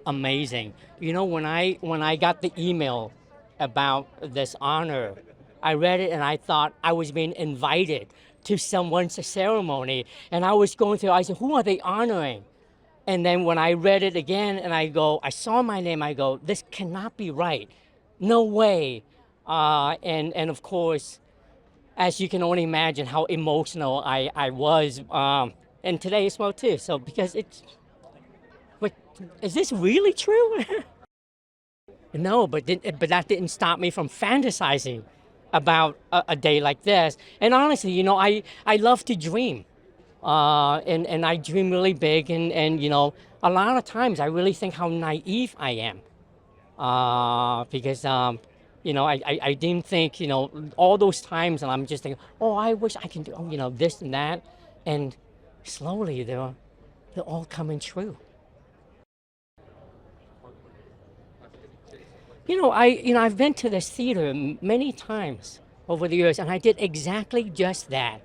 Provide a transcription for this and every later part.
amazing. When I got the email about this honor, I read it and I thought I was being invited to someone's ceremony, and I was going through. I said, "Who are they honoring?" And then when I read it again, and I saw my name. I go, "This cannot be right. No way." And of course, as you can only imagine, how emotional I was, and today as well too. So because it's, but is this really true? No, but that didn't stop me from fantasizing about a day like this. And honestly, I love to dream, and I dream really big. And a lot of times I really think how naive I am, because I didn't think, all those times, and I'm just thinking, oh, I wish I can do, this and that, and slowly they're all coming true. I've been to this theater many times over the years, and I did exactly just that.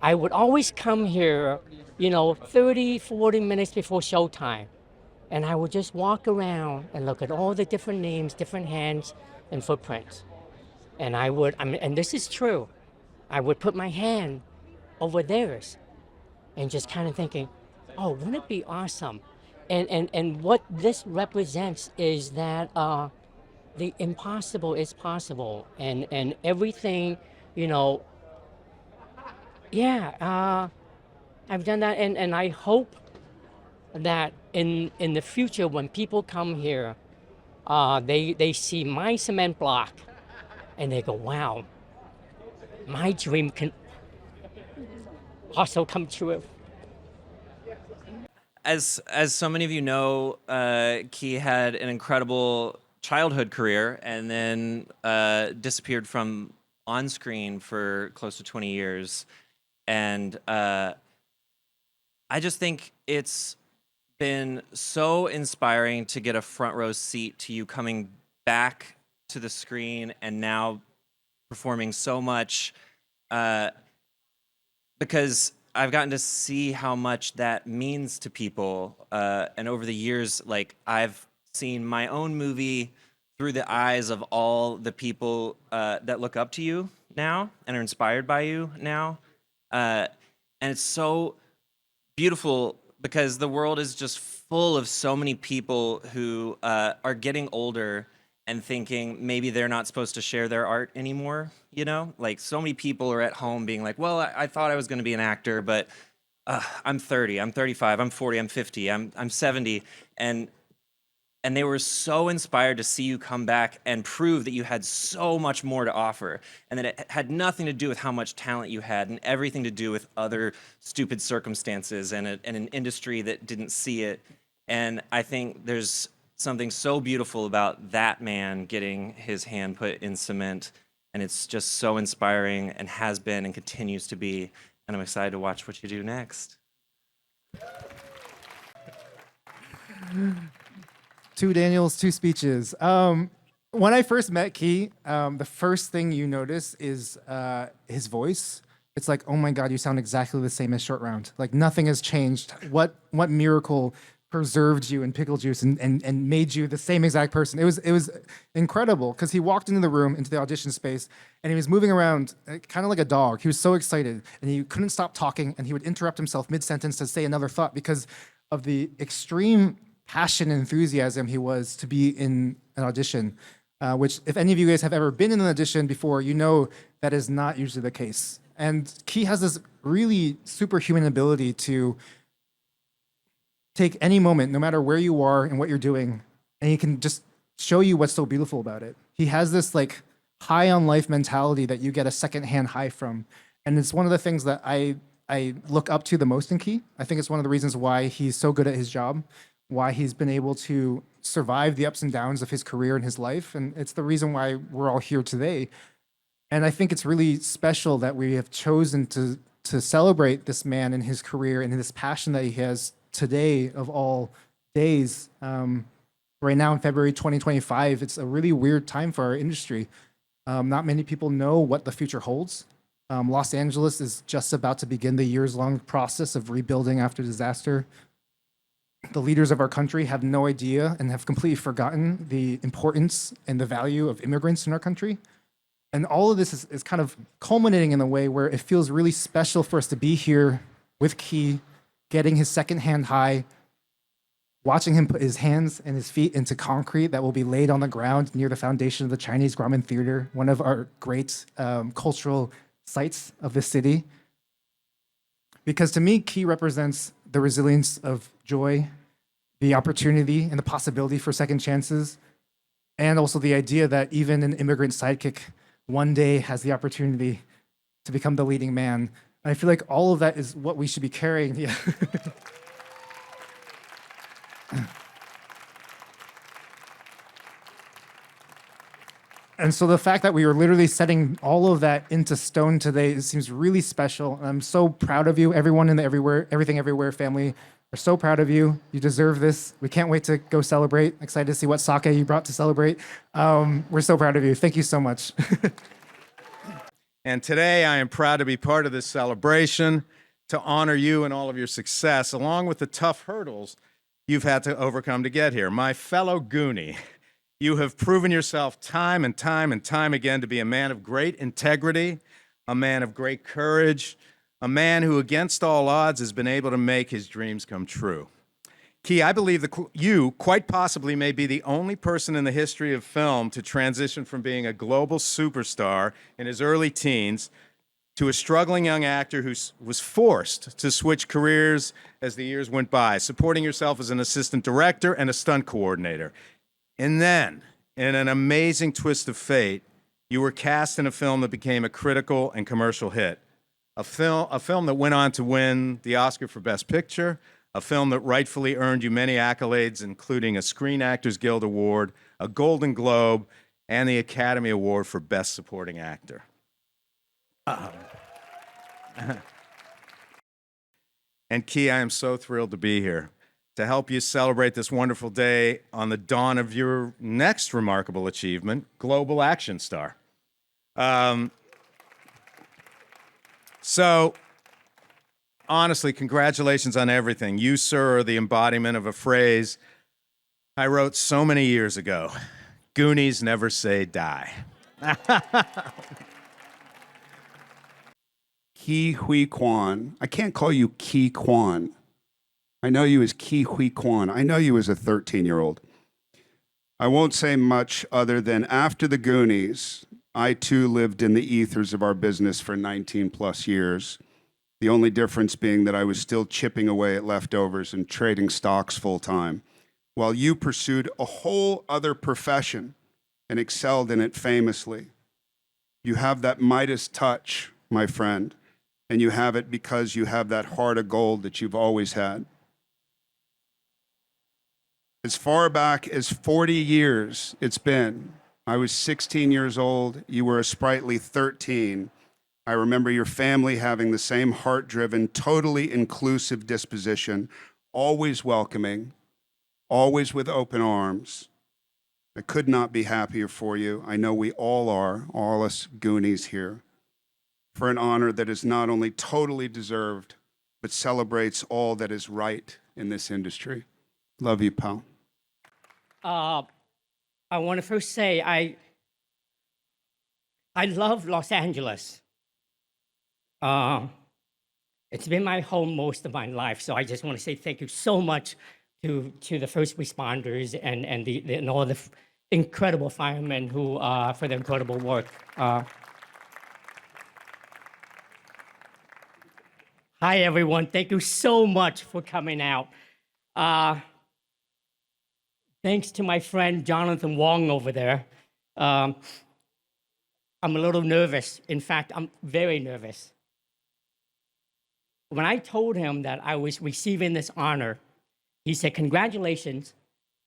I would always come here, 30, 40 minutes before showtime, and I would just walk around and look at all the different names, different hands, and footprints. And and this is true, I would put my hand over theirs and just kind of thinking, oh, wouldn't it be awesome? And what this represents is that the impossible is possible, and everything, you know, yeah, I've done that, and I hope that in the future when people come here, they see my cement block and they go, wow, my dream can also come true. As so many of you know, Key had an incredible childhood career and then disappeared from on screen for close to 20 years. And I just think it's been so inspiring to get a front row seat to you coming back to the screen and now performing so much, because I've gotten to see how much that means to people. And over the years, like, I've seen my own movie through the eyes of all the people that look up to you now and are inspired by you now. And it's so beautiful because the world is just full of so many people who are getting older and thinking maybe they're not supposed to share their art anymore, you know? Like, so many people are at home being like, well, I thought I was going to be an actor, but I'm 30, I'm 35, I'm 40, I'm 50, I'm 70. And they were so inspired to see you come back and prove that you had so much more to offer, and that it had nothing to do with how much talent you had and everything to do with other stupid circumstances and an industry that didn't see it. And I think there's something so beautiful about that man getting his hand put in cement, and it's just so inspiring and has been and continues to be. And I'm excited to watch what you do next. Two Daniels, two speeches. When I first met Key, the first thing you notice is his voice. It's like, oh my God, you sound exactly the same as Short Round. Like, nothing has changed. What miracle preserved you in pickle juice and made you the same exact person? It was incredible because he walked into the room, into the audition space, and he was moving around kind of like a dog. He was so excited, and he couldn't stop talking, and he would interrupt himself mid-sentence to say another thought because of the extreme passion and enthusiasm he was to be in an audition, which, if any of you guys have ever been in an audition before, you know that is not usually the case. And Key has this really superhuman ability to take any moment, no matter where you are and what you're doing, and he can just show you what's so beautiful about it. He has this like high on life mentality that you get a secondhand high from. And it's one of the things that I look up to the most in Key. I think it's one of the reasons why he's so good at his job, why he's been able to survive the ups and downs of his career and his life. And it's the reason why we're all here today. And I think it's really special that we have chosen to celebrate this man and his career and this passion that he has today of all days. Right now in February 2025, it's a really weird time for our industry. Not many people know what the future holds. Los Angeles is just about to begin the years-long process of rebuilding after disaster. the leaders of our country have no idea and have completely forgotten the importance and the value of immigrants in our country. And all of this is kind of culminating in a way where it feels really special for us to be here with Key, getting his second-hand high, watching him put his hands and his feet into concrete that will be laid on the ground near the foundation of the Chinese Grauman Theater, one of our great cultural sites of this city. Because to me, Key represents the resilience of joy, the opportunity and the possibility for second chances, and also the idea that even an immigrant sidekick one day has the opportunity to become the leading man. And I feel like all of that is what we should be carrying. Yeah. And so the fact that we are literally setting all of that into stone today, it seems really special. And I'm so proud of you. Everyone in the Everything Everywhere family are so proud of you. You deserve this. We can't wait to go celebrate. Excited to see what sake you brought to celebrate. We're so proud of you. Thank you so much. And today I am proud to be part of this celebration to honor you and all of your success, along with the tough hurdles you've had to overcome to get here. My fellow Goonie, you have proven yourself time and time and time again to be a man of great integrity, a man of great courage, a man who, against all odds, has been able to make his dreams come true. Key, I believe that you quite possibly may be the only person in the history of film to transition from being a global superstar in his early teens to a struggling young actor who was forced to switch careers as the years went by, supporting yourself as an assistant director and a stunt coordinator. And then, in an amazing twist of fate, you were cast in a film that became a critical and commercial hit. A film that went on to win the Oscar for Best Picture, a film that rightfully earned you many accolades, including a Screen Actors Guild Award, a Golden Globe, and the Academy Award for Best Supporting Actor. And Key, I am so thrilled to be here to help you celebrate this wonderful day on the dawn of your next remarkable achievement, Global Action Star. So, honestly, congratulations on everything. You, sir, are the embodiment of a phrase I wrote so many years ago. Goonies never say die. Huy Quan. I can't call you Kwan. I know you as Huy Quan. I know you as a 13-year-old. I won't say much other than after the Goonies, I too lived in the ethers of our business for 19 plus years. The only difference being that I was still chipping away at leftovers and trading stocks full time, while you pursued a whole other profession and excelled in it famously. You have that Midas touch, my friend, and you have it because you have that heart of gold that you've always had. As far back as 40 years it's been, I was 16 years old, you were a sprightly 13. I remember your family having the same heart-driven, totally inclusive disposition, always welcoming, always with open arms. I could not be happier for you. I know we all are, all us Goonies here, for an honor that is not only totally deserved, but celebrates all that is right in this industry. Love you, pal. I want to first say I love Los Angeles. It's been my home most of my life, so I just want to say thank you so much to the first responders and all the incredible firemen who for their incredible work. Hi everyone, thank you so much for coming out. Thanks to my friend Jonathan Wong over there. I'm a little nervous. In fact, I'm very nervous. When I told him that I was receiving this honor, he said, "Congratulations,"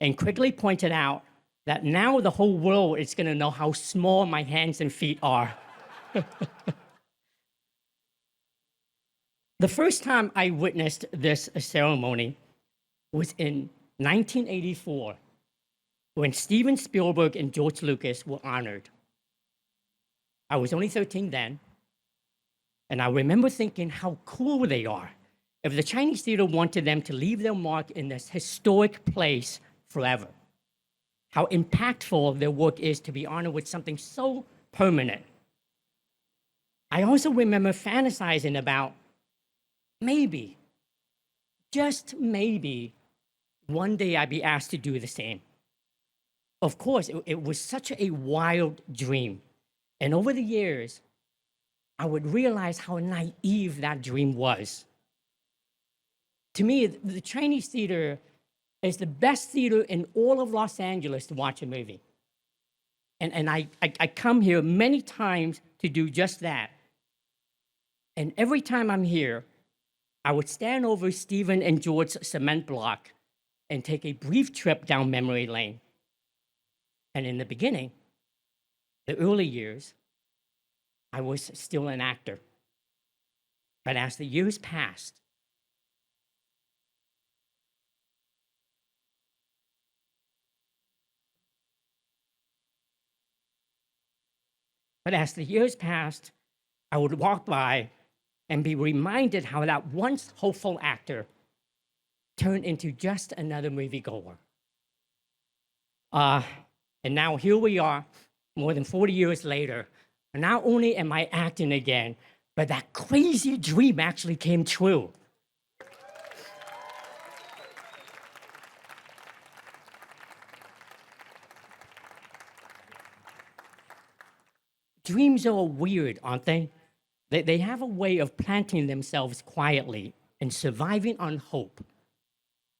and quickly pointed out that now the whole world is gonna know how small my hands and feet are. The first time I witnessed this ceremony was in 1984, when Steven Spielberg and George Lucas were honored. I was only 13 then, and I remember thinking how cool they are if the Chinese theater wanted them to leave their mark in this historic place forever, how impactful their work is to be honored with something so permanent. I also remember fantasizing about maybe, just maybe, one day I'd be asked to do the same. Of course, it was such a wild dream. And over the years, I would realize how naive that dream was. To me, the Chinese theater is the best theater in all of Los Angeles to watch a movie. And I come here many times to do just that. And every time I'm here, I would stand over Stephen and George's cement block and take a brief trip down memory lane. And in the beginning, the early years, I was still an actor. But as the years passed, I would walk by and be reminded how that once hopeful actor turned into just another moviegoer. And now here we are, more than 40 years later, and not only am I acting again, but that crazy dream actually came true. Dreams are weird, aren't they? They have a way of planting themselves quietly and surviving on hope,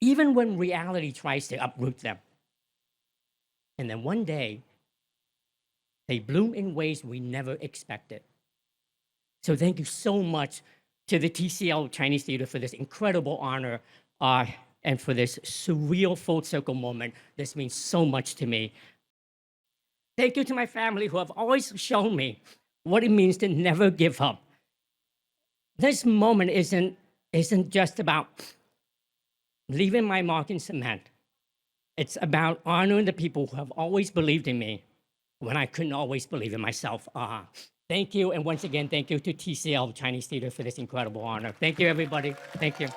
even when reality tries to uproot them. And then one day, they bloom in ways we never expected. So thank you so much to the TCL Chinese Theater for this incredible honor and for this surreal full circle moment. This means so much to me. Thank you to my family who have always shown me what it means to never give up. This moment isn't just about leaving my mark in cement. It's about honoring the people who have always believed in me when I couldn't always believe in myself. Thank you, and once again, thank you to TCL Chinese Theater for this incredible honor. Thank you, everybody. Thank you.